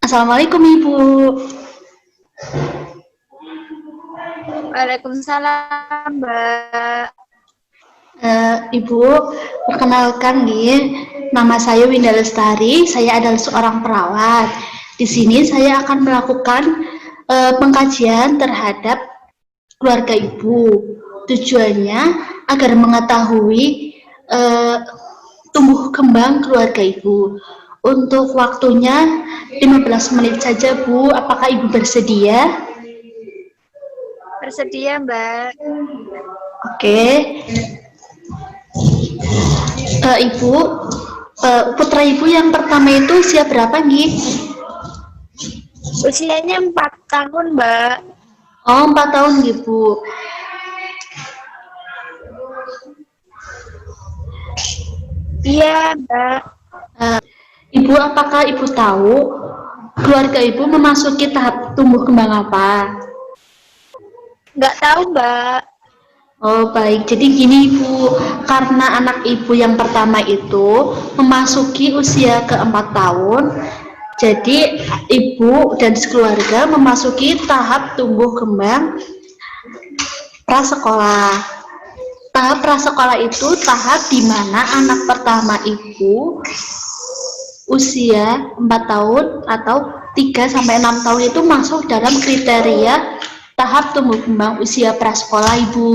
Assalamualaikum Ibu. Waalaikumsalam, Mbak. Ibu, perkenalkan nih, nama saya Winda Lestari. Saya adalah seorang perawat. Di sini saya akan melakukan pengkajian terhadap keluarga Ibu. Tujuannya agar mengetahui eh, tumbuh kembang keluarga Ibu. Untuk waktunya 15 menit saja, Bu. Apakah Ibu bersedia? Bersedia, Mbak. Oke. Ibu, putra Ibu yang pertama itu usia berapa nih? Usianya 4 tahun, Mbak. Oh, 4 tahun Ibu. Iya, Mbak. Ibu, apakah Ibu tahu keluarga Ibu memasuki tahap tumbuh kembang apa? Nggak tahu, Mbak. Oh, baik. Jadi gini Ibu, karena anak Ibu yang pertama itu memasuki usia ke-4 tahun, jadi Ibu dan sekeluarga memasuki tahap tumbuh kembang prasekolah. Tahap prasekolah itu tahap di mana anak pertama Ibu usia 4 tahun atau 3 sampai 6 tahun itu masuk dalam kriteria tahap tumbuh kembang usia prasekolah Ibu.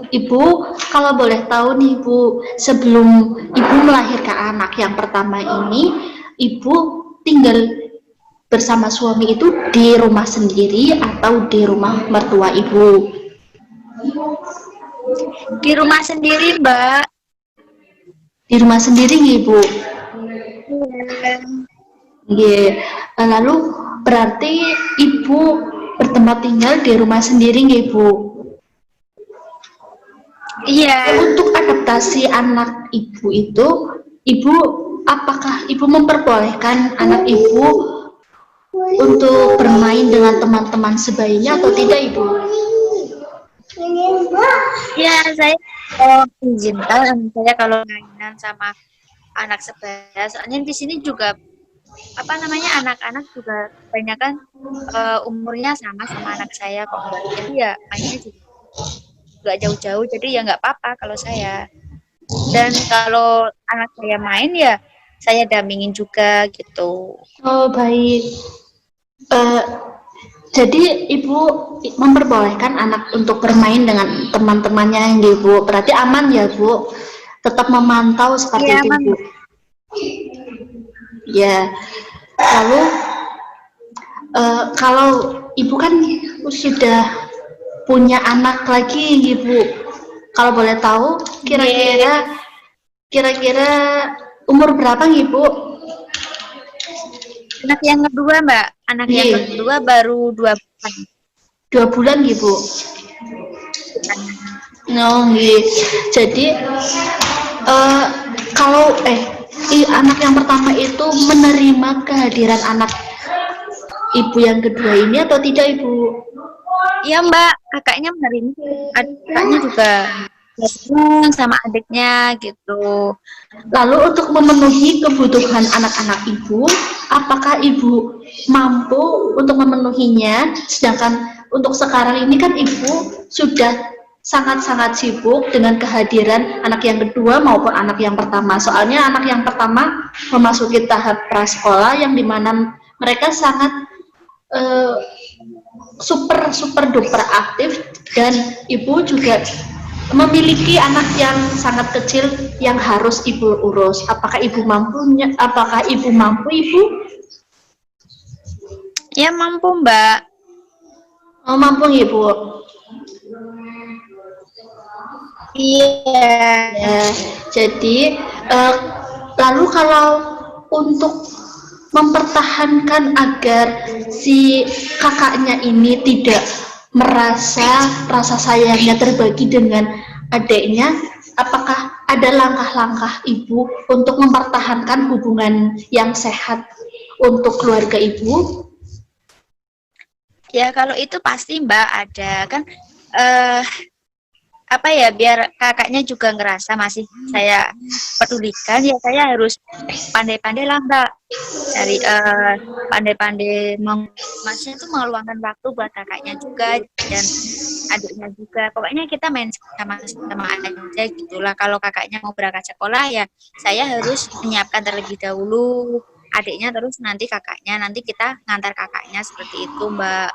Ibu, kalau boleh tahu nih Bu, sebelum Ibu melahirkan anak yang pertama ini, Ibu tinggal bersama suami itu di rumah sendiri atau di rumah mertua Ibu? Di rumah sendiri, Mbak. Di rumah sendiri nih Bu. Iya. Yeah. Lalu berarti Ibu bertempat tinggal di rumah sendiri nih Bu. Iya. Untuk adaptasi anak Ibu itu, Ibu apakah Ibu memperbolehkan anak Ibu untuk bermain dengan teman-teman sebayanya atau tidak Ibu? Iya, saya izinkan saya kalau mainan sama anak sebaya. Soalnya di sini juga anak-anak juga kebanyakan umurnya sama anak saya kok, Mbak. Jadi ya mainnya juga nggak jauh-jauh. Jadi ya nggak apa-apa kalau saya. Dan kalau anak saya main ya saya dampingin juga gitu. Oh baik. Uh, jadi Ibu memperbolehkan anak untuk bermain dengan teman-temannya yang Ibu. Berarti aman ya Bu? Tetap memantau seperti Iya, itu aman. Bu. Ya. Lalu kalau Ibu kan sudah punya anak lagi Ibu. Kalau boleh tahu kira-kira umur berapa Ibu? Anak yang kedua, Mbak. Anak yang kedua baru 2 bulan. 2 bulan Ibu. No, jadi kalau anak yang pertama itu menerima kehadiran anak Ibu yang kedua ini atau tidak Ibu? Iya, Mbak. Kakaknya menerima. Kakaknya juga senang sama adiknya gitu. Lalu untuk memenuhi kebutuhan anak-anak Ibu, apakah Ibu mampu untuk memenuhinya? Sedangkan untuk sekarang ini kan Ibu sudah sangat-sangat sibuk dengan kehadiran anak yang kedua maupun anak yang pertama. Soalnya anak yang pertama memasuki tahap prasekolah yang dimana mereka sangat super duper aktif dan Ibu juga memiliki anak yang sangat kecil yang harus Ibu urus. Apakah Ibu mampu Ibu? Ya mampu, Mbak. Oh, mampu Ibu. Iya. Ya, jadi lalu kalau untuk mempertahankan agar si kakaknya ini tidak merasa rasa sayangnya terbagi dengan adiknya, apakah ada langkah-langkah Ibu untuk mempertahankan hubungan yang sehat untuk keluarga Ibu? Ya kalau itu pasti Mbak ada kan apa ya, biar kakaknya juga ngerasa masih saya pedulikan, ya saya harus pandai-pandai lah Mbak, cari pandai-pandai maksudnya tuh meluangkan waktu buat kakaknya juga dan adiknya juga. Pokoknya kita main sama-sama aja gitulah. Kalau kakaknya mau berangkat sekolah ya saya harus menyiapkan terlebih dahulu adiknya, terus nanti kakaknya, nanti kita ngantar kakaknya, seperti itu Mbak.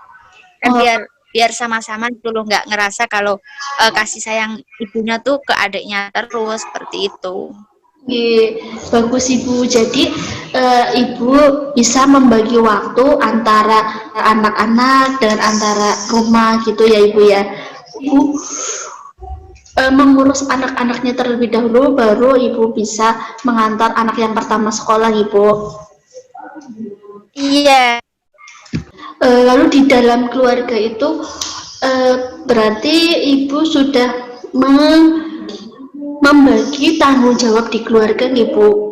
Kan Oh, biar biar sama-sama dulu, nggak ngerasa kalau kasih sayang ibunya tuh ke adiknya terus, seperti itu. bagus Ibu. Jadi Ibu bisa membagi waktu antara anak-anak dan antara rumah gitu ya Ibu ya. Ibu mengurus anak-anaknya terlebih dahulu, baru Ibu bisa mengantar anak yang pertama sekolah Ibu. Iya. Lalu di dalam keluarga itu berarti Ibu sudah membagi tanggung jawab di keluarga Ibu.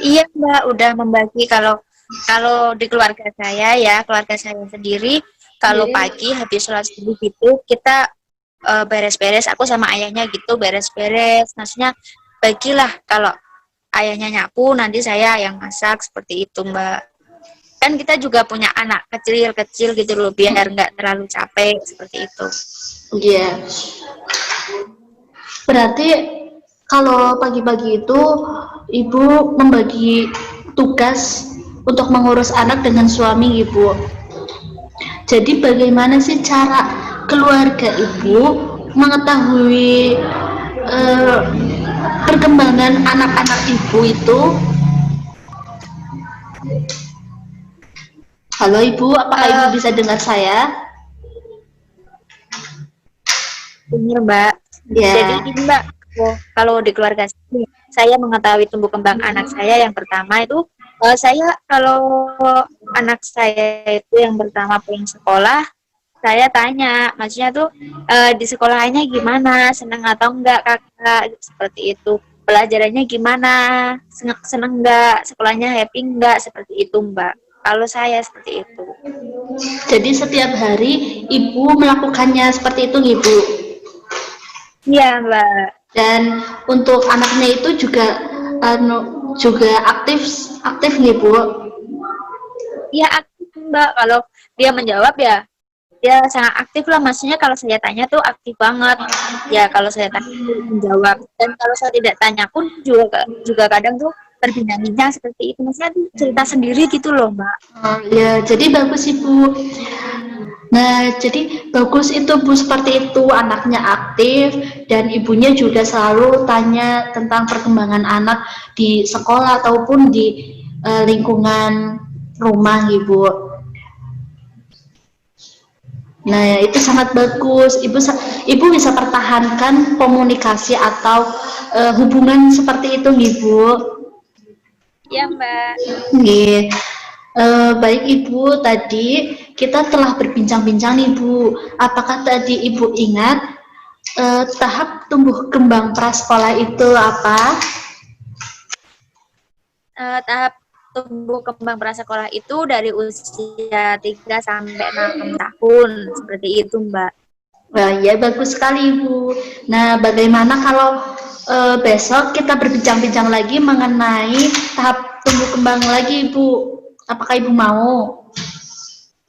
Iya Mbak, udah membagi. Kalau kalau di keluarga saya ya, keluarga saya sendiri, kalau pagi habis sholat subuh gitu, kita beres-beres, aku sama ayahnya gitu beres-beres. Maksudnya bagilah, kalau ayahnya nyapu, nanti saya yang masak, seperti itu Mbak. Kan kita juga punya anak kecil-kecil gitu loh, biar nggak terlalu capek, seperti itu. Iya. Berarti kalau pagi-pagi itu Ibu membagi tugas untuk mengurus anak dengan suami Ibu. Jadi bagaimana sih cara keluarga Ibu mengetahui eh, perkembangan anak-anak Ibu itu? Halo Ibu, apakah Ibu bisa dengar saya? Benar Mbak. Ya. Jadi ini Mbak, kalau di keluarga saya mengetahui tumbuh kembang anak saya yang pertama itu, saya kalau anak saya itu yang pertama pengen sekolah, saya tanya, maksudnya tuh di sekolahannya gimana, seneng atau enggak kakak, seperti itu. Pelajarannya gimana, seneng enggak, sekolahnya happy enggak, seperti itu Mbak. Kalau saya seperti itu. Jadi setiap hari Ibu melakukannya seperti itu Ibu. Iya Mbak. Dan untuk anaknya itu juga juga aktif aktif Ibu. Iya aktif Mbak, kalau dia menjawab ya dia sangat aktif lah, maksudnya kalau saya tanya tuh aktif banget ya, kalau saya tanya tuh menjawab, dan kalau saya tidak tanya pun juga kadang tuh terbilang-bilang, seperti itu, maksudnya tuh cerita sendiri gitu loh Mbak. Ya, jadi bagus Ibu. Nah, jadi bagus itu Bu, seperti itu anaknya aktif dan ibunya juga selalu tanya tentang perkembangan anak di sekolah ataupun di lingkungan rumah Ibu. Nah, itu sangat bagus. Ibu bisa pertahankan komunikasi atau hubungan seperti itu, Ibu. Iya Mbak. Nggih. Baik Ibu, tadi kita telah berbincang-bincang nih Bu. Apakah tadi Ibu ingat tahap tumbuh kembang prasekolah itu apa? Tahap tumbuh kembang prasekolah itu dari usia 3 sampai 6 tahun, seperti itu Mbak. Wah, ya bagus sekali Ibu. Nah, bagaimana kalau besok kita berbincang-bincang lagi mengenai tahap tumbuh kembang lagi Ibu? Apakah Ibu mau?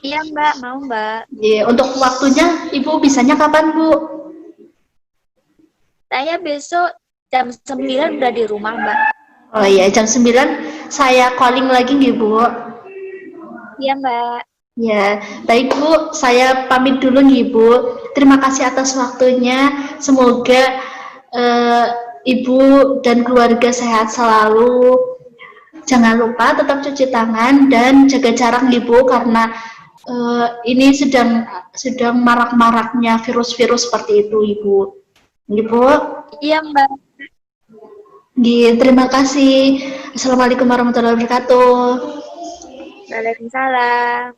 Iya Mbak, mau Mbak. Ya, untuk waktunya Ibu bisanya kapan Bu? Saya besok jam 9 udah di rumah Mbak. Oh iya, jam 9 saya calling lagi nih Bu. Iya Mbak. Ya, baik Bu, saya pamit dulu nih Bu. Terima kasih atas waktunya. Semoga Ibu dan keluarga sehat selalu. Jangan lupa tetap cuci tangan dan jaga jarak nih Bu, karena ini sedang marak-maraknya virus-virus seperti itu Ibu. Ibu. Iya Mbak. Terima kasih. Assalamualaikum warahmatullahi wabarakatuh. Waalaikumsalam.